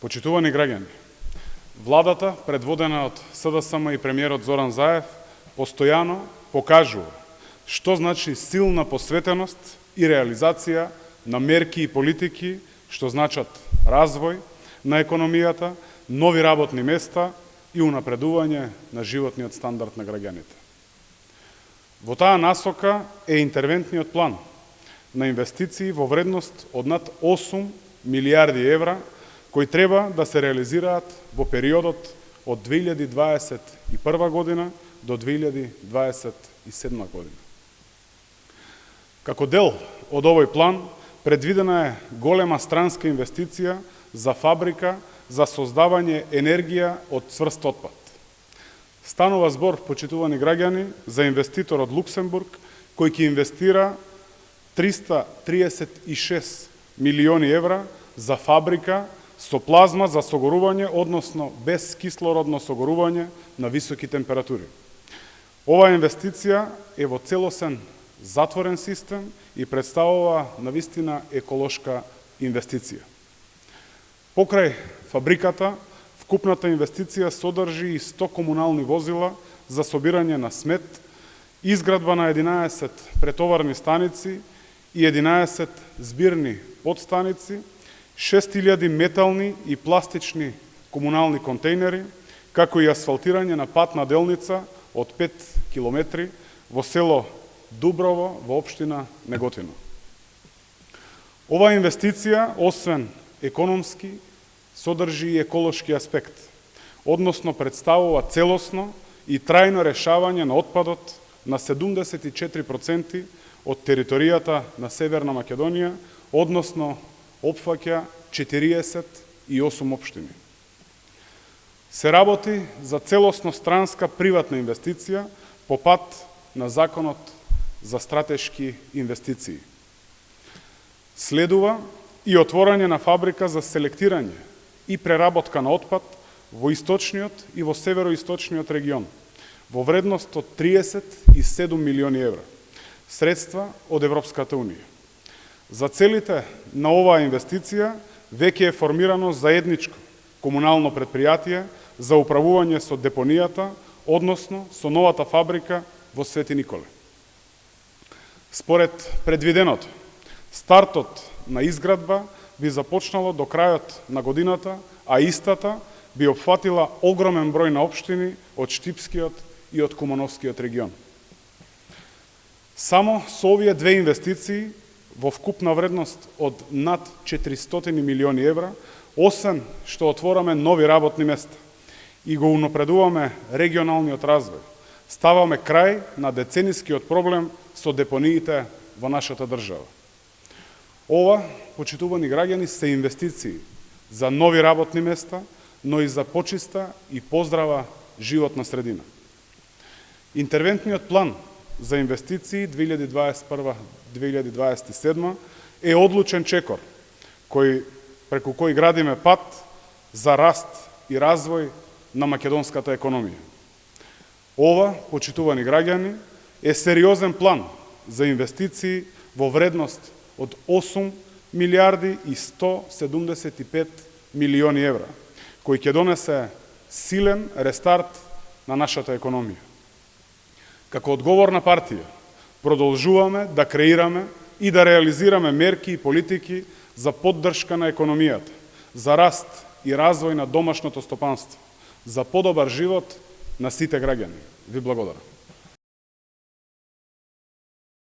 Почитувани граѓани, владата, предводена од СДСМ и премиерот Зоран Заев, постојано покажува што значи силна посветеност и реализација на мерки и политики што значат развој на економијата, нови работни места и унапредување на животниот стандард на граѓаните. Во таа насока е интервентниот план на инвестиции во вредност од над 8 милиарди евра, кои треба да се реализираат во периодот од 2021 година до 2027 година. Како дел од овој план, предвидена е голема странска инвестиција за фабрика за создавање енергија од цврст отпад. Станува збор, почитувани граѓани, за инвеститор од Луксембург, кој ќе инвестира 336 милиони евра за фабрика со плазма за согорување, односно без кислородно согорување на високи температури. Оваа инвестиција е во целосен затворен систем и представува навистина еколошка инвестиција. Покрај фабриката, вкупната инвестиција содржи и 100 комунални возила за собирање на смет, изградба на 11 претоварни станици и 11 збирни подстаници, 6000 метални и пластични комунални контейнери, како и асфалтирање на патна делница од 5 километри во село Дуброво во општина Неготино. Оваа инвестиција, освен економски, содржи и еколошки аспект, односно представува целосно и трајно решавање на отпадот на 74% од територијата на Северна Македонија, односно опфаќа 48 општини. Се работи за целосно странска приватна инвестиција по пат на Законот за стратешки инвестиции. Следува и отворање на фабрика за селектирање и преработка на отпад во источниот и во североисточниот регион, во вредност од 37 милиони евра, средства од Европската Унија. За целите на оваа инвестиција веќе е формирано заедничко комунално предпријатие за управување со депонијата, односно со новата фабрика во Свети Николе. Според предвиденото, стартот на изградба би започнало до крајот на годината, а истата би опфатила огромен број на општини од Штипскиот и од Кумановскиот регион. Само со овие две инвестиции во вкупна вредност од над 400 милиони евра, освен што отвораме нови работни места и го унапредуваме регионалниот развој, ставаме крај на деценискиот проблем со депониите во нашата држава. Ова, почитувани граѓани, се инвестиции за нови работни места, но и за почиста и поздрава животна средина. Интервентниот план за инвестиции 2021-2027 е одлучен чекор, преку кој градиме пат за раст и развој на македонската економија. Ова, почитувани граѓани, е сериозен план за инвестиции во вредност од 8 милиарди и 175 милиони евра, кој ќе донесе силен рестарт на нашата економија. Како одговорна партија, продолжуваме да креираме и да реализираме мерки и политики за поддршка на економијата, за раст и развој на домашното стопанство, за подобар живот на сите граѓани. Ви благодарам.